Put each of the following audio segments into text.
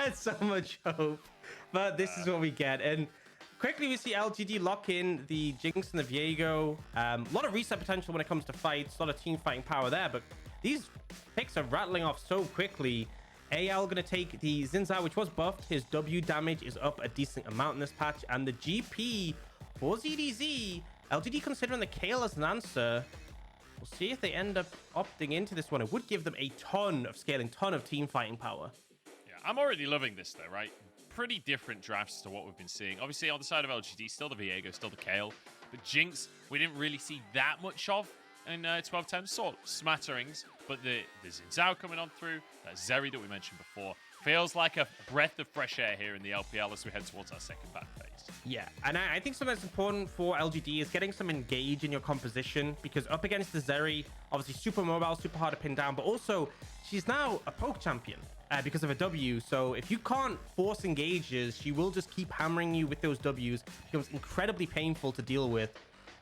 had so much hope, but this is what we get. And quickly, we see LGD lock in the Jinx and the Viego. A lot of reset potential when it comes to fights. A lot of team fighting power there, but these picks are rattling off so quickly. AL going to take the Jinjiao, which was buffed. His W damage is up a decent amount in this patch. And the GP for ZDZ, LGD considering the Kayle as an answer. We'll see if they end up opting into this one. It would give them a ton of scaling, ton of team fighting power. Yeah, I'm already loving this though, right? Pretty different drafts to what we've been seeing. Obviously, on the side of LGD, still the Viego, still the Kayle. But Jinx, we didn't really see that much of in 12-10. Saw smatterings, but the Zhao coming on through, that Zeri that we mentioned before, feels like a breath of fresh air here in the LPL as we head towards our second ban phase. Yeah, and I think something that's important for LGD is getting some engage in your composition, because up against the Zeri, obviously super mobile, super hard to pin down, but also she's now a poke champion because of a W. So if you can't force engages, she will just keep hammering you with those Ws. It becomes incredibly painful to deal with.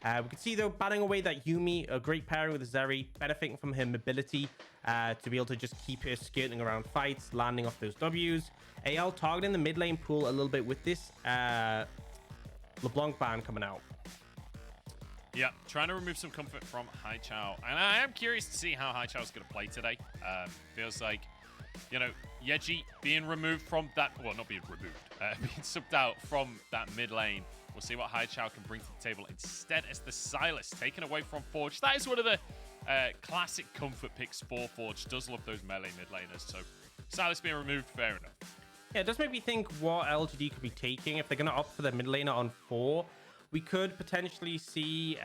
We can see, though, batting away that Yuumi, a great pairing with the Zeri, benefiting from her mobility to be able to just keep her skirting around fights, landing off those Ws. AL targeting the mid lane pool a little bit with this LeBlanc ban coming out. Yeah, trying to remove some comfort from Xiaohao. And I am curious to see how Xiaohao is going to play today. Feels like, you know, Yeji being removed from that, well, not being removed, being subbed out from that mid lane. We'll see what Xiaohao can bring to the table instead as the Silas taken away from Forge. That is one of the classic comfort picks for Forge. Does love those melee mid laners. So Silas being removed, fair enough. Yeah, it does make me think what LGD could be taking. If they're going to opt for their mid laner on 4, we could potentially see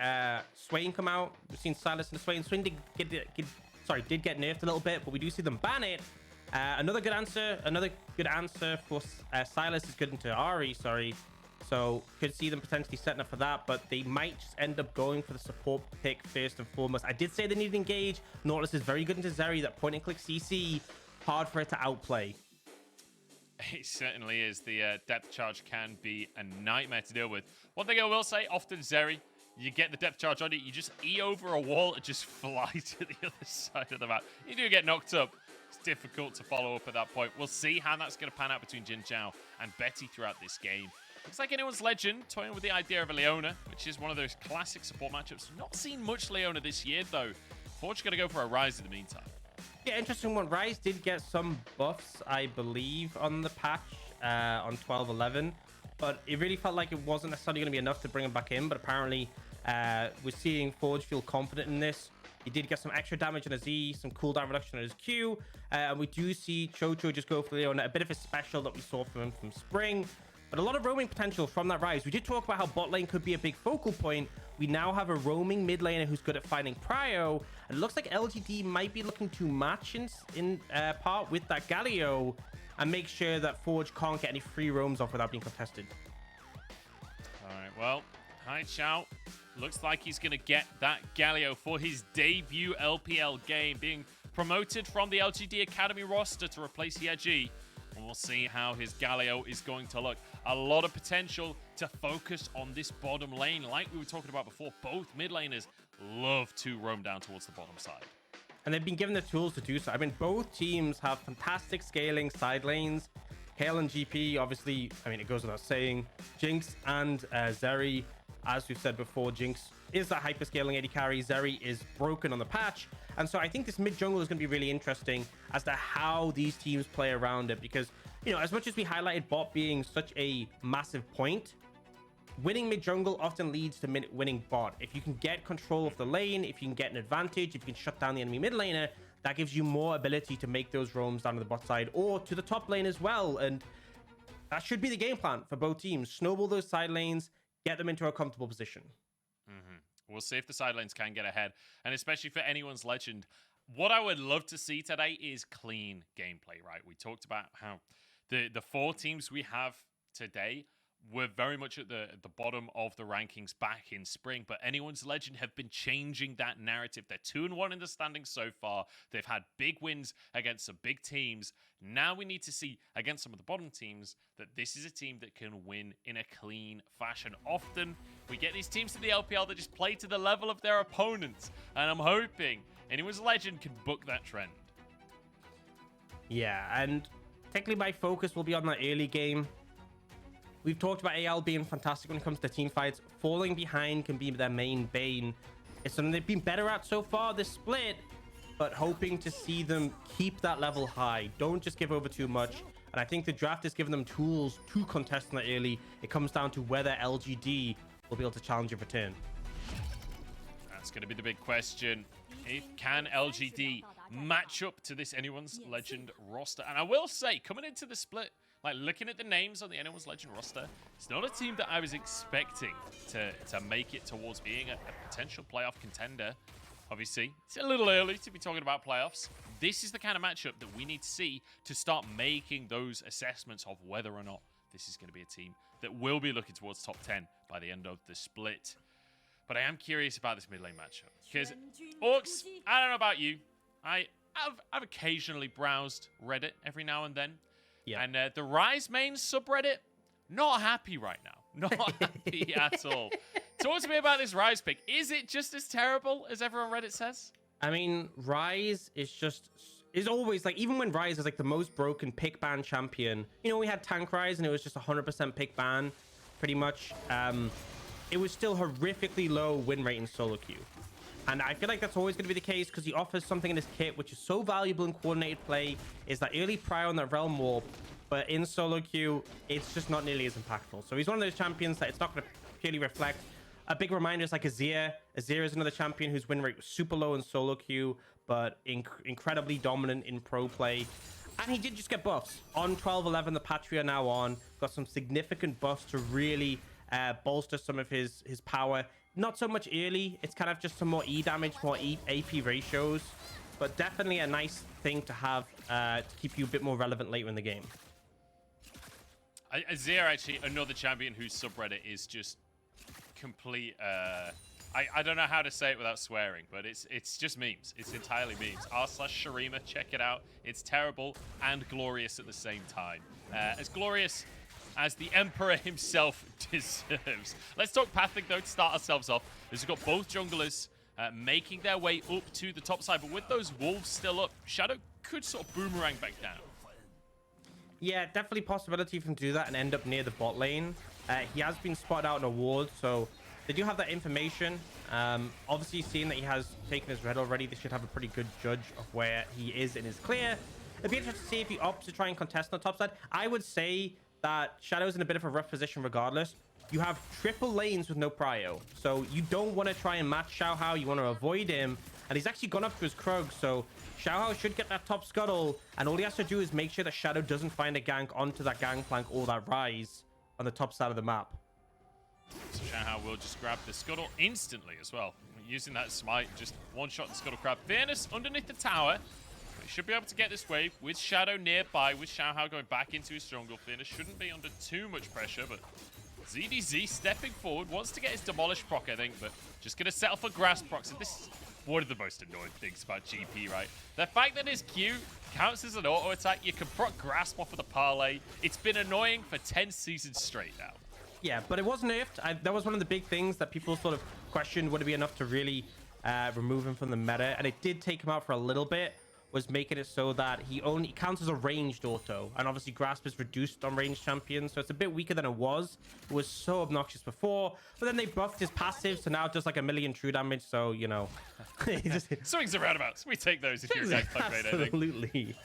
Swain come out. We've seen Silas and Swain. Swain did get nerfed a little bit, but we do see them ban it. Another good answer for Silas is good into Ari, sorry. So could see them potentially setting up for that, but they might just end up going for the support pick first and foremost. I did say they need to engage. Nautilus is very good into Zeri, that point and click CC. Hard for it to outplay. It certainly is. The depth charge can be a nightmare to deal with. One thing I will say, often Zeri, you get the depth charge on it, you just E over a wall and just fly to the other side of the map. You do get knocked up. It's difficult to follow up at that point. We'll see how that's going to pan out between JinJiao and Betty throughout this game. Looks like anyone's legend, toying with the idea of a Leona, which is one of those classic support matchups. Not seen much Leona this year, though. Forge going to go for a Ryze in the meantime. Yeah, interesting one. Ryze did get some buffs, I believe, on the patch on 12-11, but it really felt like it wasn't necessarily going to be enough to bring him back in, but apparently we're seeing Forge feel confident in this. He did get some extra damage on his E, some cooldown reduction on his Q, and we do see QiuQiu just go for Leona, a bit of a special that we saw from him from Spring. But a lot of roaming potential from that Ryze. We did talk about how bot lane could be a big focal point. We now have a roaming mid laner who's good at fighting prio. And it looks like LGD might be looking to match in part with that Galio and make sure that Forge can't get any free roams off without being contested. All right, well, Xiaohao looks like he's going to get that Galio for his debut LPL game, being promoted from the LGD Academy roster to replace Yeji. And we'll see how his Galio is going to look. A lot of potential to focus on this bottom lane. Like we were talking about before, both mid laners love to roam down towards the bottom side. And they've been given the tools to do so. I mean, both teams have fantastic scaling side lanes. Kayle and GP, obviously, I mean, it goes without saying. Jinx and Zeri, as we've said before, Jinx is that hyper-scaling AD carry. Zeri is broken on the patch. And so I think this mid-jungle is going to be really interesting as to how these teams play around it. Because, you know, as much as we highlighted bot being such a massive point, winning mid-jungle often leads to winning bot. If you can get control of the lane, if you can get an advantage, if you can shut down the enemy mid laner, that gives you more ability to make those roams down to the bot side or to the top lane as well. And that should be the game plan for both teams. Snowball those side lanes, get them into a comfortable position. We'll see if the side lanes can get ahead. And especially for anyone's legend, what I would love to see today is clean gameplay, right? We talked about how the 4 teams we have today were very much at the bottom of the rankings back in spring, but anyone's legend have been changing that narrative. They're 2-1 in the standings so far. They've had big wins against some big teams. Now we need to see against some of the bottom teams that this is a team that can win in a clean fashion. Often we get these teams to the LPL that just play to the level of their opponents, and I'm hoping anyone's legend can book that trend. Yeah, and technically my focus will be on that early game. We've talked about AL being fantastic when it comes to team fights. Falling behind can be their main bane. It's something they've been better at so far this split, but hoping to see them keep that level high. Don't just give over too much. And I think the draft has given them tools to contest in that early. It comes down to whether LGD will be able to challenge in return. That's going to be the big question. Can LGD match up to this Anyone's Legend roster? And I will say, coming into the split, like looking at the names on the Anyone's Legend roster, it's not a team that I was expecting to make it towards being a potential playoff contender. Obviously, it's a little early to be talking about playoffs. This is the kind of matchup that we need to see to start making those assessments of whether or not this is going to be a team that will be looking towards top 10 by the end of the split. But I am curious about this mid lane matchup because Orcs, I don't know about you, I've occasionally browsed Reddit every now and then. Yeah. And the Ryze main subreddit, not happy right now. Not happy at all. Talk to me about this Ryze pick. Is it just as terrible as everyone Reddit says? I mean, Ryze is always like, even when Ryze is like the most broken pick ban champion, you know, we had Tank Ryze and it was just 100% pick ban pretty much. It was still horrifically low win rate in solo queue. And I feel like that's always going to be the case because he offers something in his kit which is so valuable in coordinated play, is that early prio on that Realm Warp, but in solo queue, it's just not nearly as impactful. So he's one of those champions that it's not going to purely reflect. A big reminder is like Azir. Azir is another champion whose win rate was super low in solo queue, but incredibly dominant in pro play. And he did just get buffs. On 12-11, the patch we are now on, got some significant buffs to really bolster some of his power. Not so much early. It's kind of just some more E damage, more AP ratios, but definitely a nice thing to have to keep you a bit more relevant later in the game. Azir, actually, another champion whose subreddit is just complete. I don't know how to say it without swearing, but it's just memes. It's entirely memes. r/Sharima, check it out. It's terrible and glorious at the same time. As glorious as the Emperor himself deserves. Let's talk pathing, though, to start ourselves off. As we've got both junglers making their way up to the top side, but with those wolves still up, Shadow could sort of boomerang back down. Yeah, definitely possibility for him to do that and end up near the bot lane. He has been spotted out in a ward, so they do have that information. Obviously, seeing that he has taken his red already, they should have a pretty good judge of where he is in his clear. It'd be interesting to see if he opts to try and contest on the top side. I would say that Shadow's in a bit of a rough position regardless. You have triple lanes with no prio, so you don't want to try and match Xiaohao. You want to avoid him, and he's actually gone up to his Krug, so Xiaohao should get that top scuttle, and all he has to do is make sure that Shadow doesn't find a gank onto that Gangplank or that Ryze on the top side of the map. So Xiaohao will just grab the scuttle instantly as well. Using that smite, just one-shot the scuttle crab. Fearness underneath the tower. He should be able to get this wave with Shadow nearby, with Xiaohao going back into his jungle. Fearness shouldn't be under too much pressure, but ZDZ stepping forward, wants to get his Demolish proc, I think, but just going to settle for Grass proc. So this is one of the most annoying things about GP, right? The fact that his Q counts as an auto attack, you can proc Grasp off of the parlay. It's been annoying for 10 seasons straight now. Yeah, but it was nerfed. That was one of the big things that people sort of questioned, would it be enough to really remove him from the meta? And it did take him out for a little bit, was making it so that he only counts as a ranged auto, and obviously Grasp is reduced on ranged champions, so it's a bit weaker than it was. It was so obnoxious before, but then they buffed his passive, so now it does like 1 million true damage, so you know. Swings and roundabouts, we take those if you're a Gangplank main, I think. Absolutely.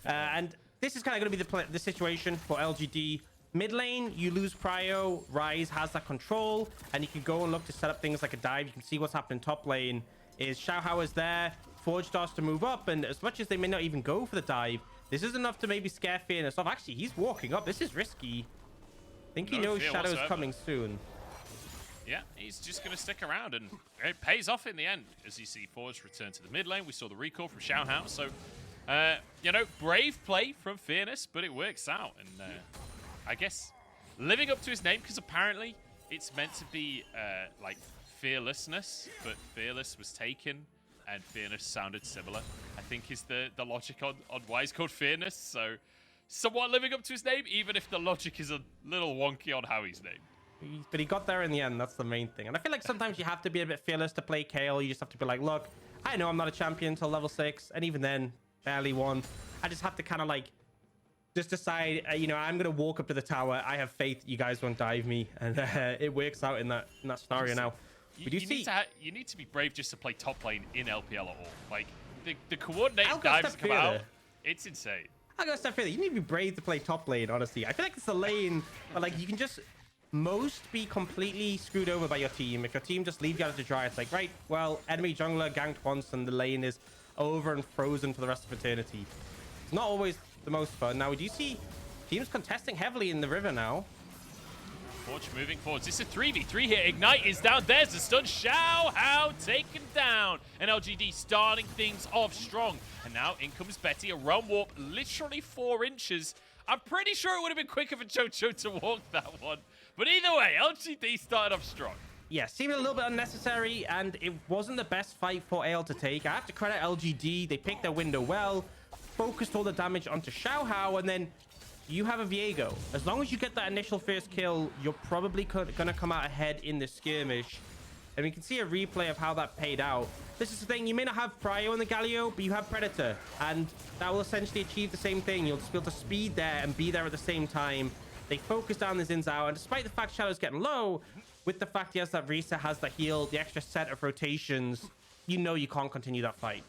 And this is kind of going to be the situation for LGD. Mid lane, you lose prio, Ryze has that control, and you can go and look to set up things like a dive. You can see what's happening top lane. Is Xiaohao is there, Forge starts to move up, and as much as they may not even go for the dive, this is enough to maybe scare Fearness off. Actually, he's walking up. This is risky. I think he knows Shadow's coming soon. Yeah, he's just going to stick around, and it pays off in the end. As you see Forge return to the mid lane, we saw the recall from Xiaohao, so, you know, brave play from Fearness, but it works out, and I guess living up to his name, because apparently it's meant to be like fearlessness, but fearless was taken and Fearness sounded similar, I think is the logic on why he's called Fearness. So somewhat living up to his name, even if the logic is a little wonky on how he's named. But he got there in the end. That's the main thing. And I feel like sometimes you have to be a bit fearless to play Kayle. You just have to be like, look, I know I'm not a champion until level 6, and even then barely won. I just have to kind of like just decide, you know, I'm gonna walk up to the tower. I have faith you guys won't dive me, and it works out in that scenario now. You need to be brave just to play top lane in LPL at all. Like the coordinated I'll dives come out. It's insane. I'll go a step further. You need to be brave to play top lane, honestly. I feel like it's a lane but like you can just be completely screwed over by your team. If your team just leaves you out to dry, it's like, right, well, enemy jungler ganked once and the lane is over and frozen for the rest of eternity. It's not always the most fun. Now, do you see teams contesting heavily in the river now? Forge moving forwards. It's a 3v3 here. Ignite is down. There's the stun. Xiaohao taken down. And LGD starting things off strong. And now in comes Betty. A realm warp literally 4 inches. I'm pretty sure it would have been quicker for QiuQiu to walk that one. But either way, LGD started off strong. Yeah, seemed a little bit unnecessary, and it wasn't the best fight for AL to take. I have to credit LGD. They picked their window well, focused all the damage onto Xiaohao, and then you have a Viego. As long as you get that initial first kill, you're probably going to come out ahead in the skirmish. And we can see a replay of how that paid out. This is the thing, you may not have Prio in the Galio, but you have Predator. And that will essentially achieve the same thing. You'll just be able to speed there and be there at the same time. They focus down the Jinjiao, and despite the fact Shadow's getting low, with the fact he has that reset, has the heal, the extra set of rotations, you know you can't continue that fight.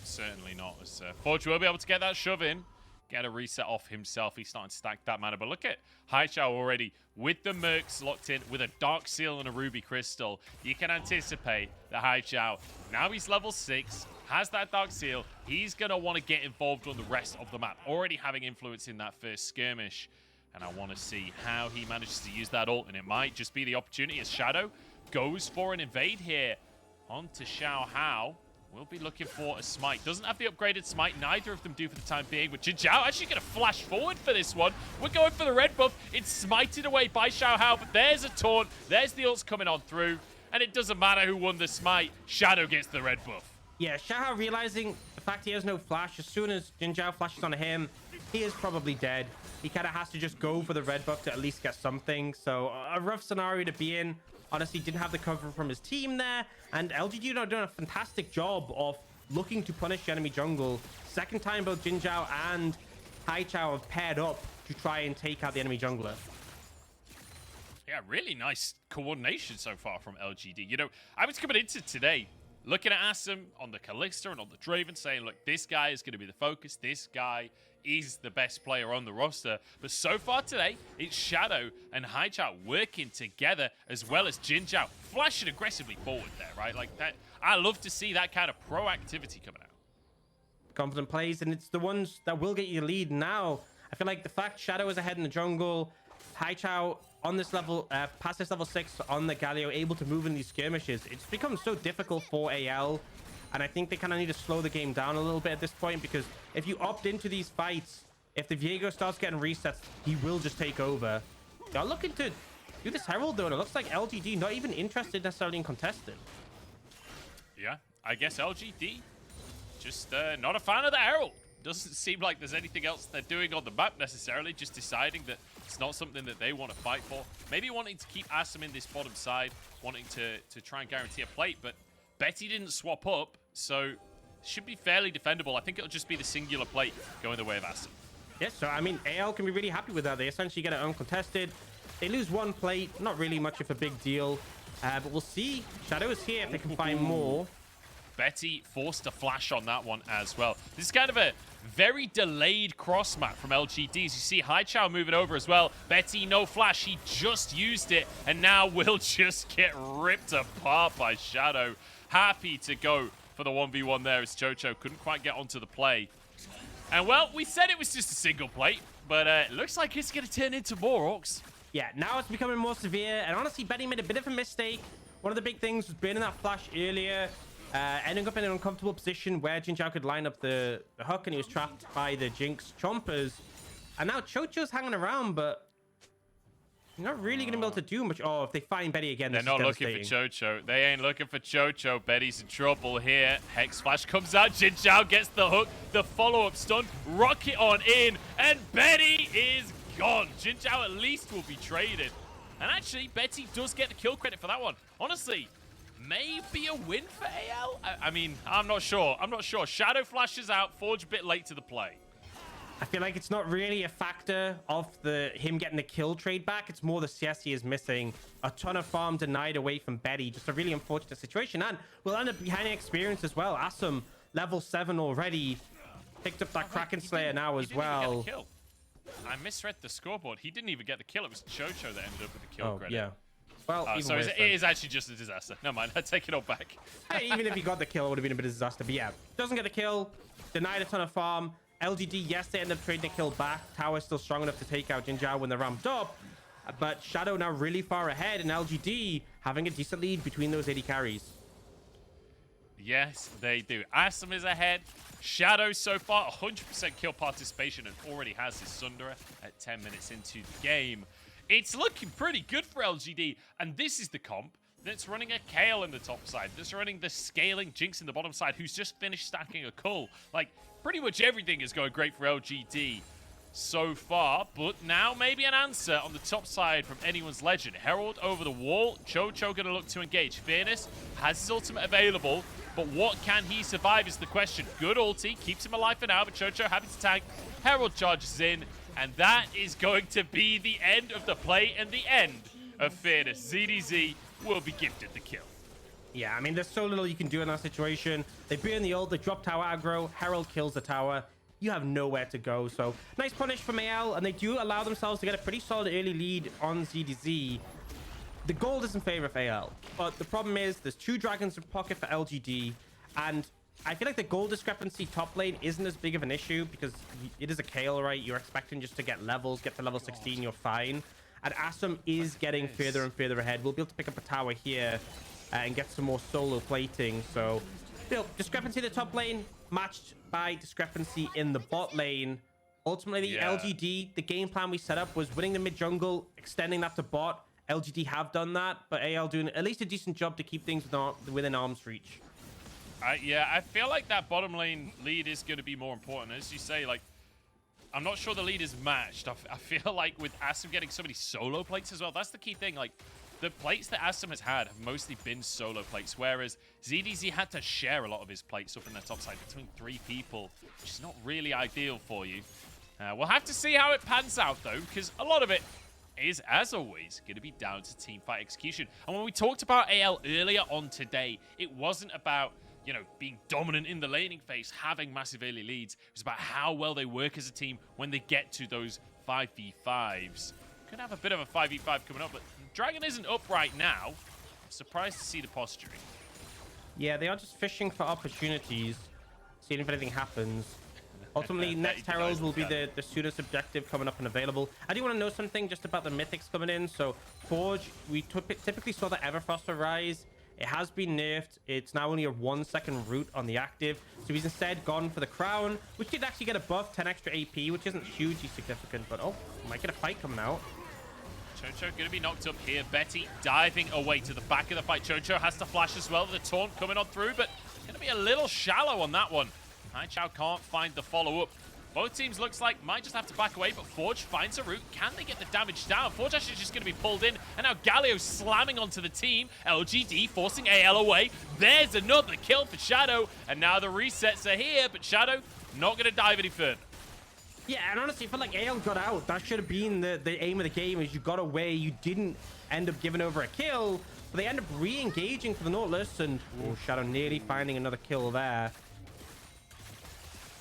Certainly not. As Forge will be able to get that shove in. Get a reset off himself. He's starting to stack that mana. But look at Xiaohao already with the Mercs locked in with a Dark Seal and a Ruby Crystal. You can anticipate that Xiaohao, now he's level 6, has that Dark Seal. He's going to want to get involved on the rest of the map, already having influence in that first skirmish. And I want to see how he manages to use that ult. And it might just be the opportunity as Shadow goes for an invade here onto Xiaohao. We'll be looking for a smite. Doesn't have the upgraded smite. Neither of them do for the time being. But JinJiao actually going to flash forward for this one. We're going for the red buff. It's smited away by Xiaohao. But there's a taunt. There's the ults coming on through. And it doesn't matter who won the smite. Shadow gets the red buff. Yeah, Xiaohao realizing the fact he has no flash. As soon as JinJiao flashes on him, he is probably dead. He kind of has to just go for the red buff to at least get something. So a rough scenario to be in. Honestly, didn't have the cover from his team there. And LGD are doing a fantastic job of looking to punish the enemy jungle. Second time both JinJiao and Xiaohao have paired up to try and take out the enemy jungler. Yeah, really nice coordination so far from LGD. You know, I was coming into today looking at Assum on the Kalista and on the Draven saying, look, this guy is going to be the focus. This guy is the best player on the roster. But so far today, it's Shadow and Xiaohao working together as well as JinJiao flashing aggressively forward there, right? Like that. I love to see that kind of proactivity coming out. Confident plays, and it's the ones that will get you the lead now. I feel like the fact Shadow is ahead in the jungle, Xiaohao on this level, past this level 6 on the Galio, able to move in these skirmishes. It's become so difficult for AL. And I think they kind of need to slow the game down a little bit at this point, because if you opt into these fights, if the Viego starts getting resets, he will just take over. They're looking to do this Herald, though, and it looks like LGD not even interested necessarily in contesting. Yeah, I guess LGD just not a fan of the Herald. Doesn't seem like there's anything else they're doing on the map necessarily, just deciding that it's not something that they want to fight for. Maybe wanting to keep Assum in this bottom side, wanting to try and guarantee a plate, but Betty didn't swap up, so should be fairly defendable. I think it'll just be the singular plate going the way of Assum. Yes, so I mean, AL can be really happy with that. They essentially get it uncontested. They lose one plate, not really much of a big deal, but we'll see. Shadow is here if they can find more. Betty forced a flash on that one as well. This is kind of a very delayed cross map from LGD. As you see Xiaohao moving over as well. Betty, no flash. He just used it, and now will just get ripped apart by Shadow. Happy to go for the 1v1 there as QiuQiu couldn't quite get onto the play. And, well, we said it was just a single plate, but it looks like it's going to turn into more, Orcs. Yeah, now it's becoming more severe, and honestly, Betty made a bit of a mistake. One of the big things was burning that flash earlier, ending up in an uncomfortable position where JinJiao could line up the hook, and he was trapped by the Jinx chompers. And now QiuQiu's hanging around, but you're not really going to be able to do much. Oh, if they find Betty again, they're not looking for QiuQiu. They ain't looking for QiuQiu. Betty's in trouble here. Hex Flash comes out. JinJiao gets the hook. The follow-up stun. Rocket on in. And Betty is gone. JinJiao at least will be traded. And actually, Betty does get the kill credit for that one. Honestly, maybe a win for AL? I mean, I'm not sure. I'm not sure. Shadow flashes out. Forge a bit late to the play. I feel like it's not really a factor of him getting the kill trade back. It's more the CS he is missing. A ton of farm denied away from Betty. Just a really unfortunate situation. And we'll end up behind experience as well. Assum, level 7 already. Picked up that Kraken Slayer now as well. I misread the scoreboard. He didn't even get the kill. It was QiuQiu that ended up with the kill credit. Yeah. Well, so it is actually just a disaster. Never mind. I take it all back. Hey, even if he got the kill, it would have been a bit of a disaster. But yeah, doesn't get the kill. Denied a ton of farm. LGD, yes, they end up trading the kill back. Tower's still strong enough to take out JinJiao when they're ramped up. But Shadow now really far ahead, and LGD having a decent lead between those AD carries. Yes, they do. Assum is ahead. Shadow so far, 100% kill participation and already has his Sundera at 10 minutes into the game. It's looking pretty good for LGD, and this is the comp that's running a Kayle in the top side, that's running the scaling Jinx in the bottom side, who's just finished stacking a Cull. Like, pretty much everything is going great for LGD so far, but now maybe an answer on the top side from anyone's legend. Herald over the wall, QiuQiu gonna look to engage. Fearness has his ultimate available, but what can he survive is the question. Good ulti, keeps him alive for now, but QiuQiu happy to tank. Herald charges in, and that is going to be the end of the play and the end of Fearness. ZDZ will be gifted the kill. Yeah, I mean, there's so little you can do in that situation. They burn the ult, they drop tower aggro, Herald kills the tower. You have nowhere to go. So nice punish from AL, and they do allow themselves to get a pretty solid early lead on ZDZ. The gold is in favor of AL, but the problem is there's 2 dragons in pocket for LGD, and I feel like the gold discrepancy top lane isn't as big of an issue because it is a Kayle, right? You're expecting just to get levels, get to level 16, you're fine. And Assum is getting further and further ahead. We'll be able to pick up a tower here and get some more solo plating. So, discrepancy in the top lane matched by discrepancy in the bot lane. Ultimately, LGD, the game plan we set up was winning the mid jungle, extending that to bot. LGD have done that, but AL doing at least a decent job to keep things within arm's reach. Yeah, I feel like that bottom lane lead is going to be more important. As you say, like, I'm not sure the lead is matched. I feel like with Assum getting so many solo plates as well, that's the key thing. Like, the plates that Assum has had have mostly been solo plates, whereas ZDZ had to share a lot of his plates up in the top side between 3 people, which is not really ideal for you. We'll have to see how it pans out, though, because a lot of it is, as always, going to be down to teamfight execution. And when we talked about AL earlier on today, it wasn't about, you know, being dominant in the laning phase, having massive early leads. It was about how well they work as a team when they get to those 5v5s. Could have a bit of a 5v5 coming up, but Dragon isn't up right now. I'm surprised to see the posturing. Yeah, they are just fishing for opportunities, seeing if anything happens. Ultimately, next Herald will be the Pseudos objective coming up and available. I do want to know something just about the mythics coming in. So, Forge, we typically saw the Everfrost for Ryze. It has been nerfed. It's now only a 1-second route on the active. So he's instead gone for the crown, which did actually get a buff, 10 extra AP, which isn't hugely significant. But, oh, might get a fight coming out. QiuQiu going to be knocked up here. Betty diving away to the back of the fight. QiuQiu has to flash as well. The taunt coming on through, but going to be a little shallow on that one. Haichao can't find the follow-up. Both teams looks like might just have to back away, but Forge finds a route. Can they get the damage down? Forge actually just going to be pulled in, and now Galio slamming onto the team. LGD forcing AL away. There's another kill for Shadow, and now the resets are here, but Shadow not going to dive any further. Yeah, and honestly, I feel like AL got out. That should have been the aim of the game, is you got away. You didn't end up giving over a kill, but they end up re-engaging for the Nautilus, and Shadow nearly finding another kill there.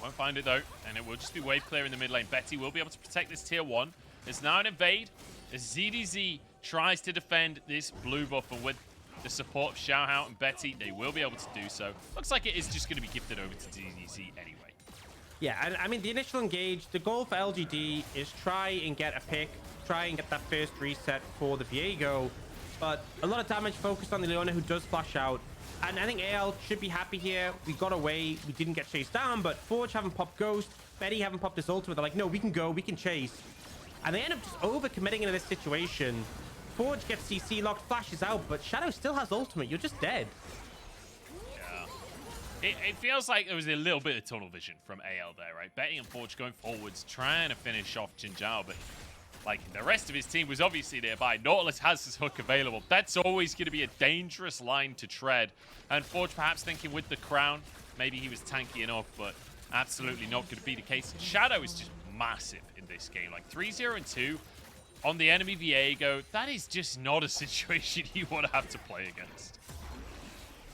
Won't find it though, and it will just be wave clear in the mid lane. Betty will be able to protect this tier 1. There's now an invade as ZDZ tries to defend this blue buff, and with the support of Xiaohao and Betty, they will be able to do so. Looks like it is just going to be gifted over to ZDZ anyway. Yeah, and I mean, the initial engage, the goal for LGD is try and get a pick, try and get that first reset for the Viego, but a lot of damage focused on the Leona, who does flash out. And I think AL should be happy here. We got away. We didn't get chased down, but Forge haven't popped Ghost. Betty haven't popped his ultimate. They're like, no, we can go. We can chase. And they end up just over-committing into this situation. Forge gets CC locked, flashes out, but Shadow still has ultimate. You're just dead. Yeah. It feels like there was a little bit of tunnel vision from AL there, right? Betty and Forge going forwards, trying to finish off JinJiao, but like, the rest of his team was obviously nearby. Nautilus has his hook available. That's always going to be a dangerous line to tread. And Forge perhaps thinking with the crown, maybe he was tanky enough, but absolutely not going to be the case. Shadow is just massive in this game. Like 3-0 and 2 on the enemy Viego, that is just not a situation you want to have to play against.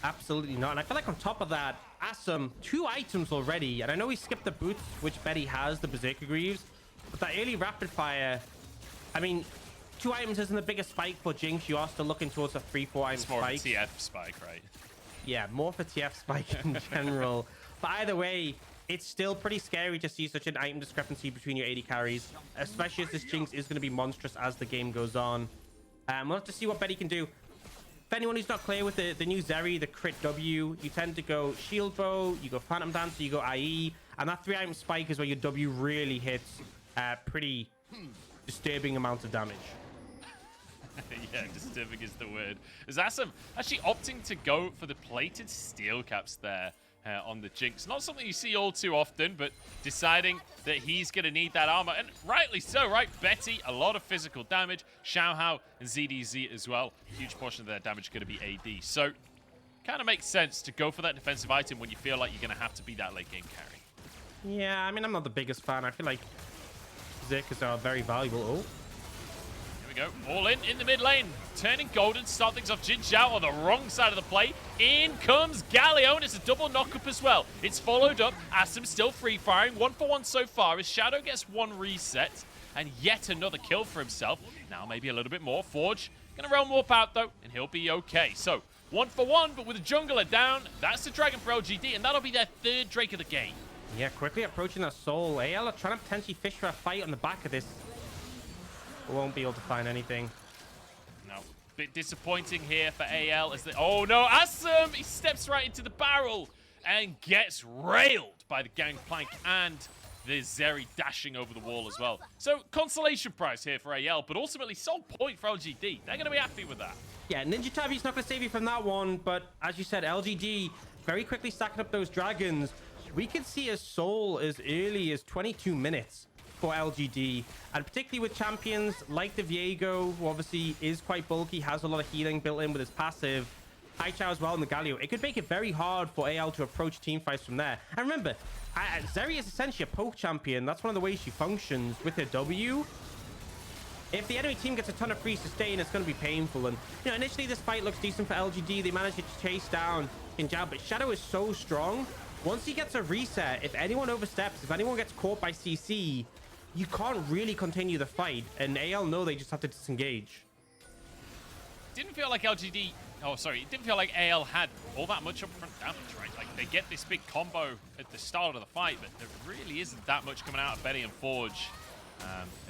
Absolutely not. And I feel like on top of that, Assum, 2 items already. And I know he skipped the boots, which Betty has, the Berserker Greaves. But that early rapid fire, I mean, 2 items isn't the biggest spike for Jinx. You are still looking towards a 3-4 item It's more spike. of a TF spike, right? Yeah, more for TF spike in general. But either way, it's still pretty scary to see such an item discrepancy between your AD carries, especially as this Jinx is going to be monstrous as the game goes on. We'll have to see what Betty can do. For anyone who's not clear with the new Zeri, the crit W, you tend to go Shield Bow, you go Phantom Dancer, you go IE, and that 3 item spike is where your W really hits pretty disturbing amounts of damage. Yeah, disturbing is the word. Is Assum actually opting to go for the plated steel caps there on the Jinx? Not something you see all too often, but deciding that he's going to need that armor. And rightly so, right? Betty, a lot of physical damage. Xiaohao and ZDZ as well. A huge portion of their damage going to be AD. So, kind of makes sense to go for that defensive item when you feel like you're going to have to be that late game carry. Yeah, I mean, I'm not the biggest fan. I feel like Berserkers are very valuable. Oh. Go all in the mid lane, turning golden, start things off. JinJiao on the wrong side of the play. In comes Galio, and it's a double knock-up as well. It's followed up. Assum still free firing, 1-for-1 so far as Shadow gets 1 reset and yet another kill for himself. Now maybe a little bit more. Forge gonna realm warp out though, and he'll be okay. So 1-for-1, but with a jungler down, that's the dragon for LGD, and that'll be their 3rd Drake of the game. Yeah, quickly approaching that soul. AL are trying to potentially fish for a fight on the back of this. Won't be able to find anything. No, bit disappointing here for AL as they... Oh no, Assum! He steps right into the barrel and gets railed by the Gangplank and the Zeri dashing over the wall as well. So, consolation prize here for AL, but ultimately sold point for LGD. They're going to be happy with that. Yeah, Ninja Tabi's not going to save you from that one, but as you said, LGD very quickly stacking up those dragons. We could see a soul as early as 22 minutes. For LGD, and particularly with champions like the Viego, who obviously is quite bulky, has a lot of healing built in with his passive, Hysterics as well, and the Galio, it could make it very hard for AL to approach team fights from there. And remember, Zeri is essentially a poke champion. That's one of the ways she functions with her W. If the enemy team gets a ton of free sustain, it's going to be painful. And you know, initially this fight looks decent for LGD. They managed to chase down JinJiao, but Shadow is so strong. Once he gets a reset, if anyone oversteps, if anyone gets caught by CC, you can't really continue the fight, and AL know they just have to disengage. Didn't feel like LGD... Oh, sorry. It didn't feel like AL had all that much upfront damage, right? Like, they get this big combo at the start of the fight, but there really isn't that much coming out of Betty and Forge.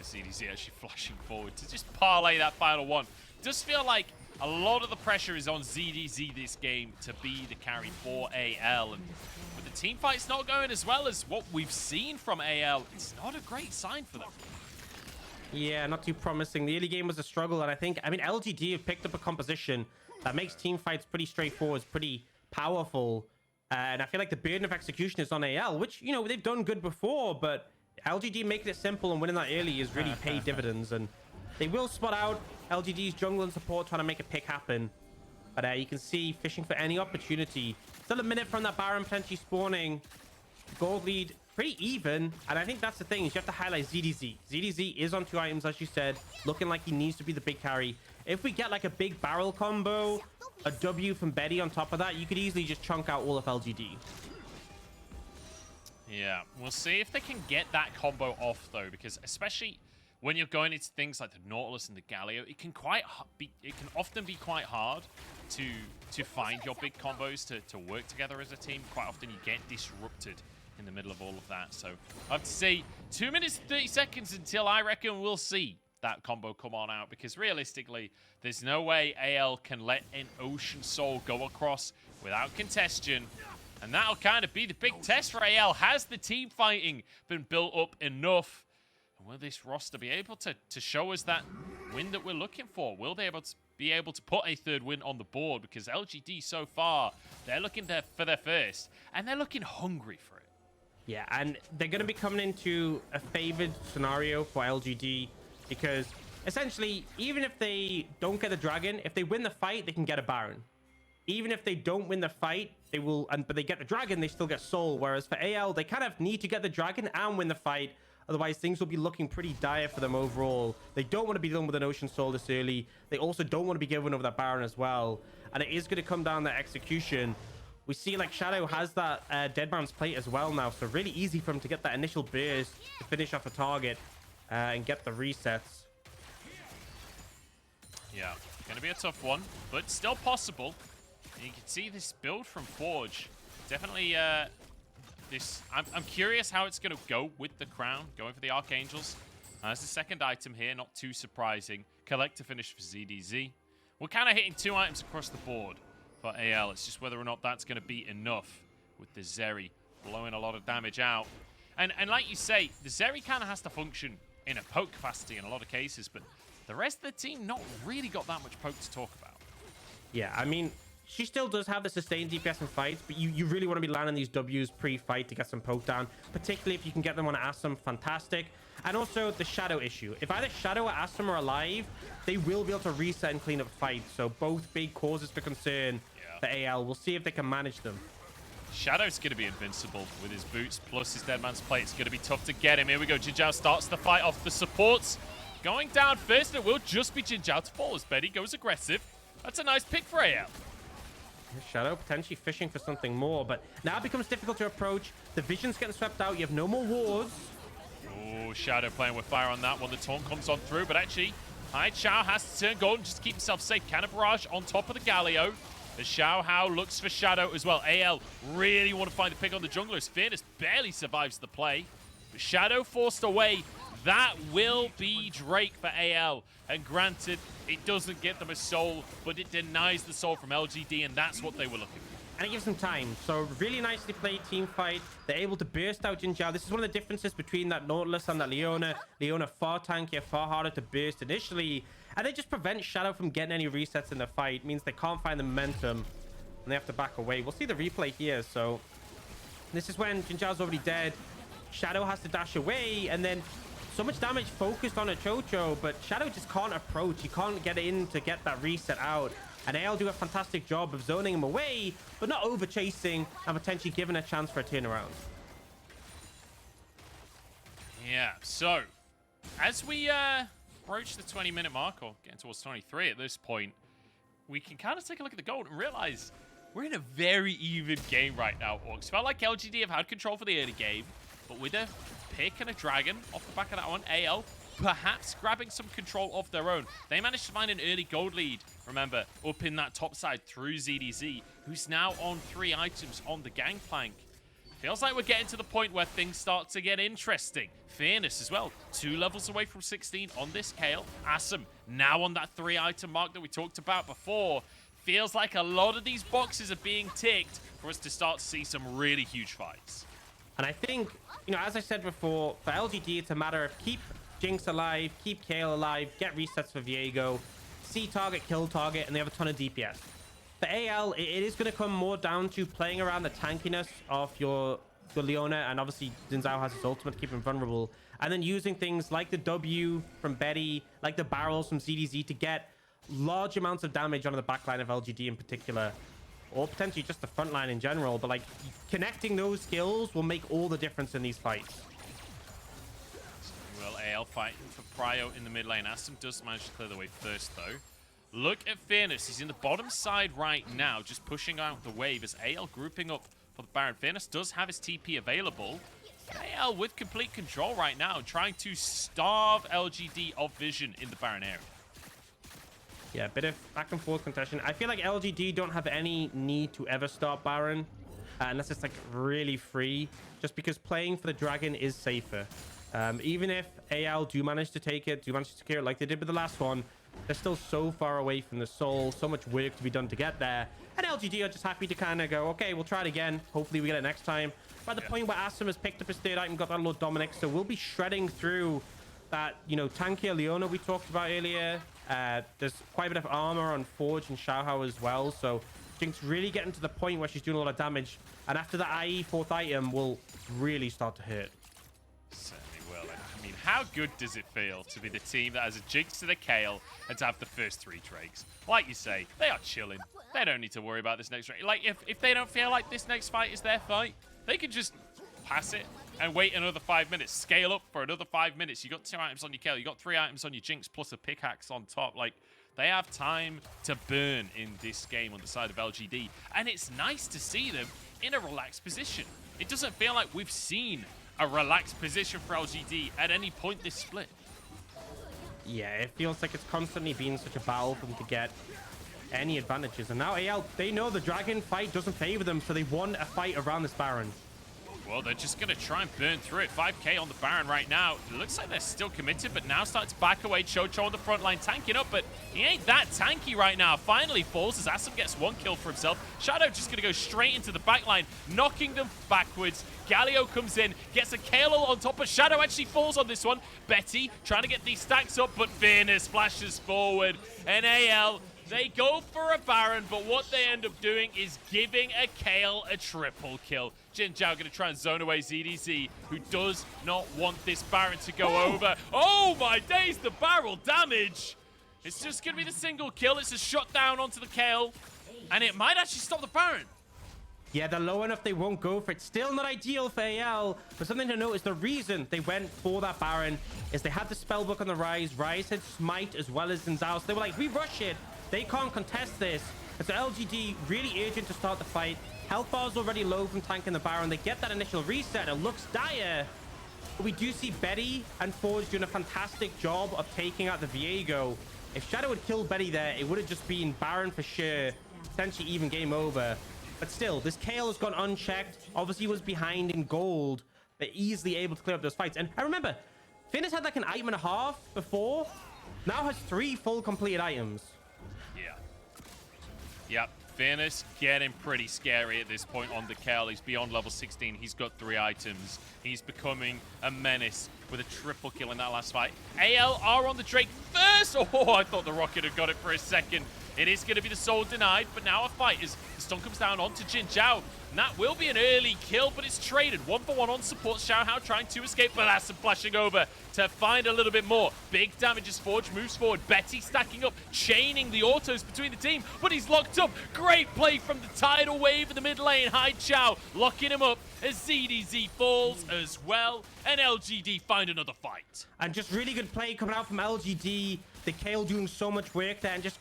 As CDC actually flashing forward to just parlay that final one. Does feel like a lot of the pressure is on ZDZ this game to be the carry for AL, and with the team fight's not going as well as what we've seen from AL, it's not a great sign for them. Yeah, not too promising. The early game was a struggle, and I mean, LGD have picked up a composition that makes team fights pretty straightforward, pretty powerful, and I feel like the burden of execution is on AL, which, you know, they've done good before, but LGD making it simple and winning that early is really paid dividends, and they will spot out LGD's jungle and support trying to make a pick happen. But you can see fishing for any opportunity. Still a minute from that Baron potentially spawning. Gold lead pretty even. And I think that's the thing, is you have to highlight ZDZ. ZDZ is on 2 items, as you said, looking like he needs to be the big carry. If we get like a big barrel combo, a W from Betty on top of that, you could easily just chunk out all of LGD. Yeah, we'll see if they can get that combo off though, because especially when you're going into things like the Nautilus and the Galio, it can often be quite hard to find your big combos to work together as a team. Quite often you get disrupted in the middle of all of that. So I have to say 2 minutes 30 seconds until I reckon we'll see that combo come on out, because realistically there's no way AL can let an Ocean Soul go across without congestion. And that'll kind of be the big test for AL. Has the team fighting been built up enough? And will this roster be able to show us that win that we're looking for? Will they be able to put a 3rd win on the board? Because LGD so far, they're looking for their first, and they're looking hungry for it. Yeah, and they're going to be coming into a favored scenario for LGD, because essentially, even if they don't get a dragon, if they win the fight, they can get a Baron. Even if they don't win the fight, they will, but they get the dragon, they still get soul. Whereas for AL, they kind of need to get the dragon and win the fight. Otherwise, things will be looking pretty dire for them overall. They don't want to be done with an Ocean Soul this early. They also don't want to be given over that Baron as well. And it is going to come down to execution. We see like Xiaohao has that Dead Man's Plate as well now. So really easy for him to get that initial burst to finish off a target and get the resets. Yeah, going to be a tough one, but still possible. And you can see this build from Forge. Definitely I'm curious how it's going to go with the crown, going for the Archangels. As the second item here, not too surprising. Collect to finish for ZDZ. We're kind of hitting 2 items across the board for AL. It's just whether or not that's going to be enough with the Zeri blowing a lot of damage out. And like you say, the Zeri kind of has to function in a poke capacity in a lot of cases, but the rest of the team not really got that much poke to talk about. Yeah, I mean, she still does have the sustained DPS in fights, but you really want to be landing these Ws pre-fight to get some poke down, particularly if you can get them on Assum, fantastic. And also the Shadow issue. If either Shadow or Assum are alive, they will be able to reset and clean up fights. So both big causes for concern for AL. We'll see if they can manage them. Shadow's going to be invincible with his boots plus his Dead Man's Plate. It's going to be tough to get him. Here we go. JinJiao starts the fight off the supports. Going down first, it will just be JinJiao to fall as Betty goes aggressive. That's a nice pick for AL. Shadow potentially fishing for something more, but now it becomes difficult to approach. The vision's getting swept out. You have no more wards. Oh, Shadow playing with fire on that one. The taunt comes on through, but actually, Xiaohao has to turn golden just to keep himself safe. Cannon barrage on top of the Galio. As Xiaohao looks for Shadow as well. AL really want to find the pick on the jungler as Fearness barely survives the play. But Shadow forced away. That will be Drake for AL. And granted, it doesn't get them a soul, but it denies the soul from LGD, and that's what they were looking for. And it gives them time. So really nicely played team fight. They're able to burst out JinJiao. This is one of the differences between that Nautilus and that Leona. Leona far tankier, far harder to burst initially. And they just prevent Shadow from getting any resets in the fight. It means they can't find the momentum. And they have to back away. We'll see the replay here. So this is when JinJiao's already dead. Shadow has to dash away. And then so much damage focused on a Chocho. But Shadow just can't approach. He can't get in to get that reset out. And AL do a fantastic job of zoning him away, but not over chasing and potentially giving a chance for a turnaround. Yeah, so as we approach the 20-minute mark, or getting towards 23 at this point, we can kind of take a look at the gold and realize we're in a very even game right now, Orcs. Felt like LGD have had control for the early game, but with a pick and a dragon off the back of that one, AL perhaps grabbing some control of their own. They managed to find an early gold lead, remember, up in that top side through ZDZ, who's now on 3 items on the Gangplank. Feels like we're getting to the point where things start to get interesting. Fearness as well, 2 levels away from 16 on this Kayle. Assum now on that 3-item mark that we talked about before. Feels like a lot of these boxes are being ticked for us to start to see some really huge fights. And I think, you know, as I said before, for LGD, it's a matter of keep Jinx alive, keep Kayle alive, get resets for Viego, see target, kill target, and they have a ton of DPS. For AL, it is going to come more down to playing around the tankiness of your Leona, and obviously JinJiao has his ultimate to keep him vulnerable, and then using things like the W from Betty, like the barrels from ZDZ to get large amounts of damage onto the backline of LGD in particular, or potentially just the front line in general, but like connecting those skills will make all the difference in these fights. Well, AL fighting for Prio in the mid lane. Assum does manage to clear the way first, though. Look at Fearness. He's in the bottom side right now, just pushing out the wave as AL grouping up for the Baron. Fearness does have his TP available. AL with complete control right now, trying to starve LGD of vision in the Baron area. Yeah, a bit of back and forth contention. I feel like LGD don't have any need to ever start Baron, unless it's like really free, just because playing for the Dragon is safer. Even if AL do manage to take it, do manage to secure it like they did with the last one, they're still so far away from the soul, so much work to be done to get there. And LGD are just happy to kind of go, okay, we'll try it again. Hopefully we get it next time. By the point where Assum has picked up his 3rd item, got that Lord Dominic, so we'll be shredding through that, you know, tankier Leona we talked about earlier. There's quite a bit of armor on Forge and Xiaohao as well, so Jinx really getting to the point where she's doing a lot of damage. And after the IE 4th item will really start to hurt. I mean, how good does it feel to be the team that has a Jinx to the Kayle and to have the first 3 Drakes? Like you say, they are chilling. They don't need to worry about this next Drake. Like, if they don't feel like this next fight is their fight, they can just pass it, and wait another 5 minutes. Scale up for another 5 minutes. You got 2 items on your Kayle. You got 3 items on your Jinx plus a pickaxe on top. Like, they have time to burn in this game on the side of LGD. And it's nice to see them in a relaxed position. It doesn't feel like we've seen a relaxed position for LGD at any point this split. Yeah, it feels like it's constantly been such a battle for them to get any advantages. And now AL, they know the dragon fight doesn't favor them, so they want a fight around this Baron. Well, they're just going to try and burn through it. 5k on the Baron right now. It looks like they're still committed, but now starting to back away. QiuQiu on the front line, tanking up, but he ain't that tanky right now. Finally falls as Assum gets 1 kill for himself. Xiaohao just going to go straight into the back line, knocking them backwards. Galio comes in, gets a Kayle on top, but Xiaohao actually falls on this one. Betty trying to get these stacks up, but Fearness flashes forward. And AL, they go for a Baron, but what they end up doing is giving a Kayle a triple kill. JinJiao going to try and zone away ZDZ, who does not want this Baron to go over. Oh my days, the barrel damage. It's just going to be the single kill. It's a shot down onto the Kayle, and it might actually stop the Baron. Yeah, they're low enough, they won't go for it. Still not ideal for AL, but something to note is the reason they went for that Baron is they had the spellbook on the Ryze. Ryze had Smite as well as Zhao, so they were like, we rush it. They can't contest this. And so LGD really urgent to start the fight. Health bar's already low from tanking the Baron. They get that initial reset. It looks dire. But we do see Betty and Forge doing a fantastic job of taking out the Viego. If Shadow had killed Betty there, it would have just been Baron for sure. Potentially even game over. But still, this Kayle has gone unchecked. Obviously was behind in gold, but easily able to clear up those fights. And I remember, Fearness had like an item and a half before. Now has 3 full completed items. Yeah. Yep. Fearness getting pretty scary at this point on the Kayle. He's beyond level 16. He's got 3 items. He's becoming a menace with a triple kill in that last fight. AL are on the Drake first. Oh, I thought the Rocket had got it for a second. It is going to be the soul denied, but now a fight as the stun comes down onto JinJiao. And that will be an early kill, but it's traded. 1-for-1 on support. Xiaohao trying to escape, but Assum flashing over to find a little bit more. Big damage as Forge moves forward. Betty stacking up, chaining the autos between the team, but he's locked up. Great play from the tidal wave in the mid lane. Xiaohao locking him up as ZDZ falls as well, and LGD find another fight. And just really good play coming out from LGD. The Kayle doing so much work there and just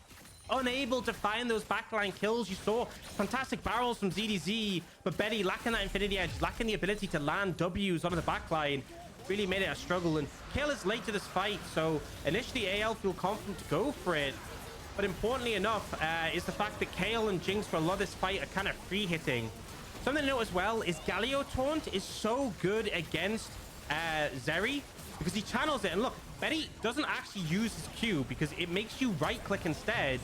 unable to find those backline kills. You saw fantastic barrels from ZDZ, but Betty lacking that Infinity Edge, lacking the ability to land W's onto the backline. Really made it a struggle, and Kayle is late to this fight, so initially AL feel confident to go for it. But importantly enough is the fact that Kayle and Jinx for a lot of this fight are kind of free hitting. Something to note as well is Galio taunt is so good against Zeri because he channels it. And look, Betty doesn't actually use his Q because it makes you right click instead.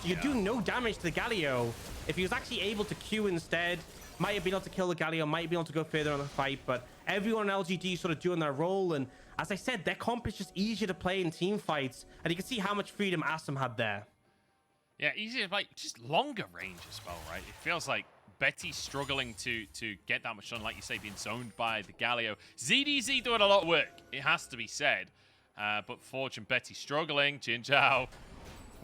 So you're doing no damage to the Galio. If he was actually able to Q instead, might have been able to kill the Galio, might be able to go further on the fight, but everyone in LGD sort of doing their role. And as I said, their comp is just easier to play in team fights, and you can see how much freedom Assum had there. Yeah, easier, like just longer range as well, right? It feels like Betty's struggling to get that much done, like you say, being zoned by the Galio. ZDZ doing a lot of work, it has to be said. But Forge and Betty struggling. JinJiao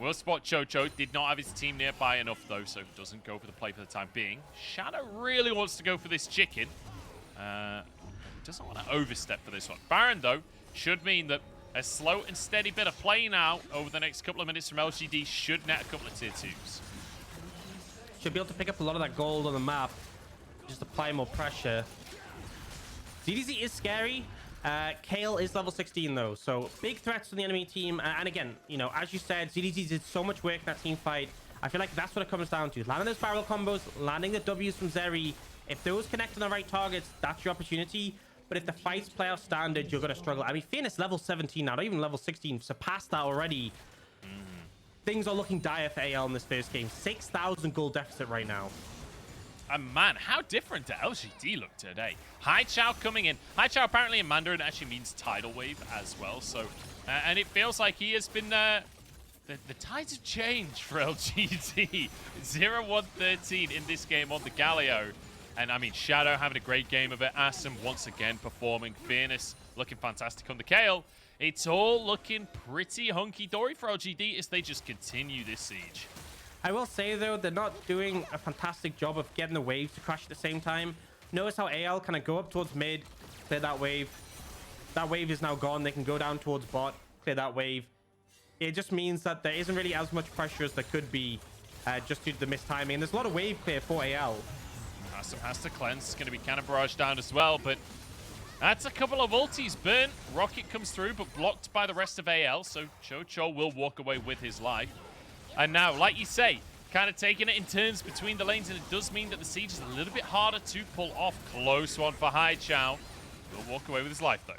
will spot QiuQiu. Did not have his team nearby enough, though, so doesn't go for the play for the time being. Shadow really wants to go for this chicken. Doesn't want to overstep for this one. Baron, though, should mean that a slow and steady bit of play now over the next couple of minutes from LGD should net a couple of tier 2s. Should be able to pick up a lot of that gold on the map. Just apply more pressure. ZDZ is scary. Kayle is level 16 though, so big threats to the enemy team. And again, you know, as you said, ZDZ did so much work in that team fight. I feel like that's what it comes down to. Landing those barrel combos, landing the W's from Zeri. If those connect on the right targets, that's your opportunity. But if the fights play out standard, you're going to struggle. I mean, Fearness level 17 now, not even level 16, surpassed that already. Things are looking dire for AL in this first game. 6,000 gold deficit right now. And man, how different did LGD look today? Haichao coming in. Haichao apparently in Mandarin actually means tidal wave as well. So, and it feels like he has been, the tides have changed for LGD. 0-1-13 in this game on the Galio. And I mean, Shadow having a great game of it. Assum once again performing. Fearness looking fantastic on the Kayle. It's all looking pretty hunky-dory for LGD as they just continue this siege. I will say, though, they're not doing a fantastic job of getting the waves to crash at the same time. Notice how AL kind of go up towards mid, clear that wave. That wave is now gone. They can go down towards bot, clear that wave. It just means that there isn't really as much pressure as there could be just due to the mistiming. And there's a lot of wave clear for AL. Assum has to cleanse. It's going to be kind of barraged down as well, but that's a couple of ultis. Burn. Rocket comes through, but blocked by the rest of AL, so QiuQiu will walk away with his life. And now, like you say, kind of taking it in turns between the lanes, and it does mean that the siege is a little bit harder to pull off. Close one for Xiaohao. Will walk away with his life, though.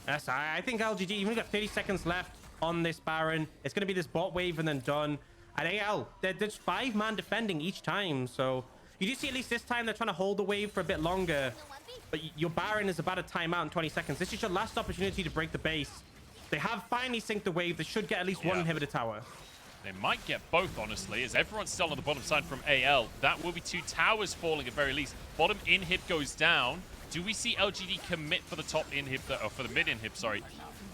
Yes, I think LGD, even got 30 seconds left on this Baron. It's going to be this bot wave and then done. And AL, there's 5-man defending each time, so you do see at least this time they're trying to hold the wave for a bit longer. But your Baron is about to time out in 20 seconds. This is your last opportunity to break the base. They have finally synced the wave. They should get at least one inhibitor tower. They might get both, honestly, as everyone's still on the bottom side from AL. That will be 2 towers falling at very least. Bottom inhib goes down. Do we see LGD commit for the top inhib, or for the mid inhib, sorry?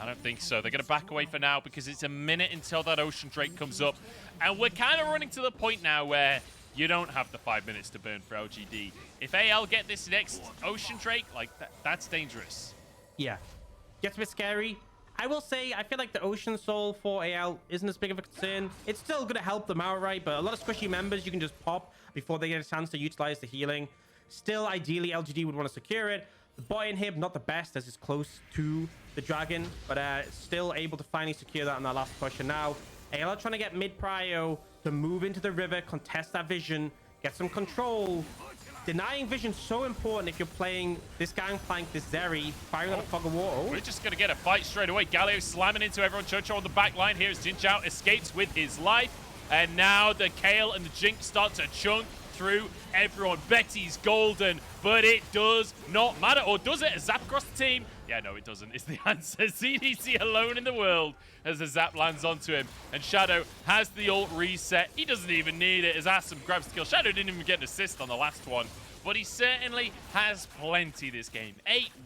I don't think so. They're going to back away for now because it's a minute until that Ocean Drake comes up. And we're kind of running to the point now where you don't have the 5 minutes to burn for LGD. If AL get this next Ocean Drake, like, that's dangerous. Yeah. Gets a bit scary. I will say, I feel like the Ocean Soul for AL isn't as big of a concern. It's still going to help them out, right? But a lot of squishy members you can just pop before they get a chance to utilize the healing. Still, ideally, LGD would want to secure it. The bot inhib, not the best as it's close to the dragon, but still able to finally secure that on that last push. And now, AL are trying to get mid-prio to move into the river, contest that vision, get some control. Denying vision so important if you're playing this Gangplank, this Zeri, firing on a fog of war. Oh. We're just going to get a fight straight away. Galio slamming into everyone. QiuQiu on the back line. Here's JinJiao, escapes with his life. And now the Kayle and the Jinx start to chunk through everyone. Betty's golden, but it does not matter. Or does it? A zap across the team? Yeah, no, it doesn't. It's the answer. ZDC alone in the world as the zap lands onto him. And Shadow has the ult reset. He doesn't even need it as Assum grabs the kill. Shadow didn't even get an assist on the last one, but he certainly has plenty this game.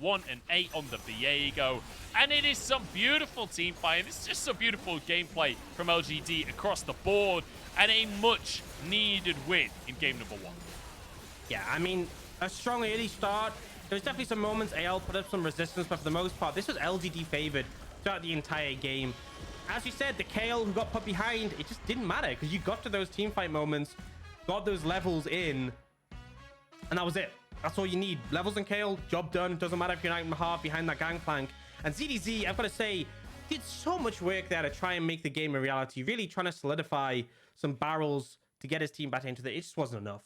8-1 and 8 on the Viego. And it is some beautiful team fight. And it's just some beautiful gameplay from LGD across the board. And a much needed win in game number 1. Yeah, I mean, a strong early start. There was definitely some moments AL put up some resistance, but for the most part, this was LGD favored throughout the entire game. As you said, the Kayle who got put behind, it just didn't matter because you got to those teamfight moments, got those levels in, and that was it. That's all you need. Levels and Kayle, job done. Doesn't matter if you're 9.5 behind that Gangplank. And ZDZ, I've got to say, did so much work there to try and make the game a reality, really trying to solidify some barrels to get his team back into it. It just wasn't enough.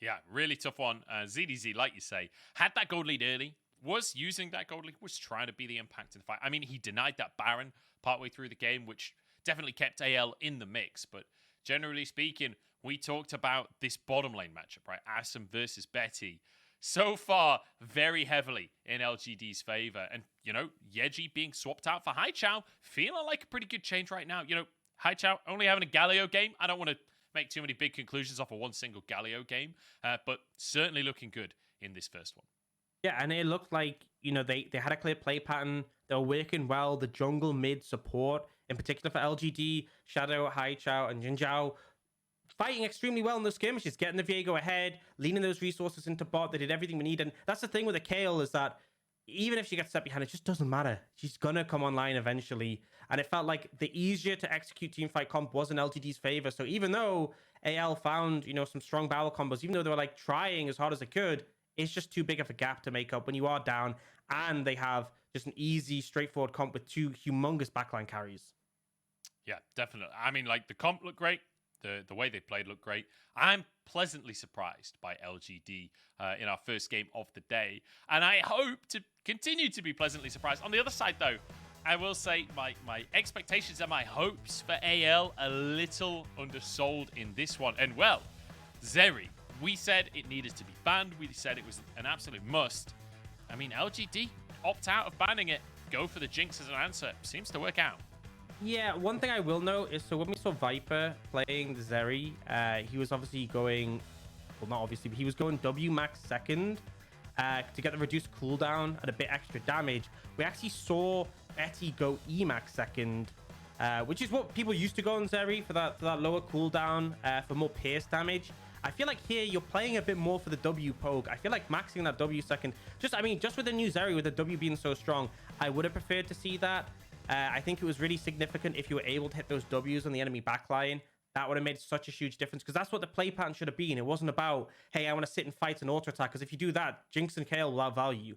Yeah, really tough one. ZDZ, like you say, had that gold lead early, was using that gold lead, was trying to be the impact in the fight. I mean, he denied that Baron partway through the game, which definitely kept AL in the mix. But generally speaking, we talked about this bottom lane matchup, right? Assum versus Betty. So far, very heavily in LGD's favor. And, you know, Yeji being swapped out for Xiaohao, feeling like a pretty good change right now. You know, Xiaohao only having a Galio game. I don't want to make too many big conclusions off of one single Galio game, but certainly looking good in this first one. Yeah, and it looked like, you know, they had a clear play pattern. They were working well. The jungle mid support, in particular for LGD, Shadow, Xiaohao, and JinJiao, fighting extremely well in those skirmishes, getting the Viego ahead, leaning those resources into bot. They did everything we need. And that's the thing with the Kayle is that even if she gets set behind, it just doesn't matter. She's going to come online eventually. And it felt like the easier to execute teamfight comp was in LGD's favor. So even though AL found, you know, some strong barrel combos, even though they were like trying as hard as they could, it's just too big of a gap to make up when you are down. And they have just an easy, straightforward comp with 2 humongous backline carries. Yeah, definitely. I mean, like, the comp looked great. The way they played looked great. I'm pleasantly surprised by LGD in our first game of the day. And I hope to continue to be pleasantly surprised. On the other side, though, I will say my expectations and my hopes for AL a little undersold in this one. And, well, Zeri, we said it needed to be banned. We said it was an absolute must. I mean, LGD opt out of banning it. Go for the Jinx as an answer. Seems to work out. Yeah, one thing I will note is, so when we saw Viper playing the Zeri, he was obviously going, well, not obviously, but he was going W max second to get the reduced cooldown and a bit extra damage. We actually saw Betty go E max second, which is what people used to go on Zeri for that lower cooldown, for more pierce damage. I feel like here you're playing a bit more for the W poke. I feel like maxing that W second, just with the new Zeri, with the W being so strong, I would have preferred to see that. I think it was really significant if you were able to hit those Ws on the enemy backline. That would have made such a huge difference, because that's what the play pattern should have been. It wasn't about, hey, I want to sit and fight an auto attack, because if you do that, Jinx and Kayle will outvalue you.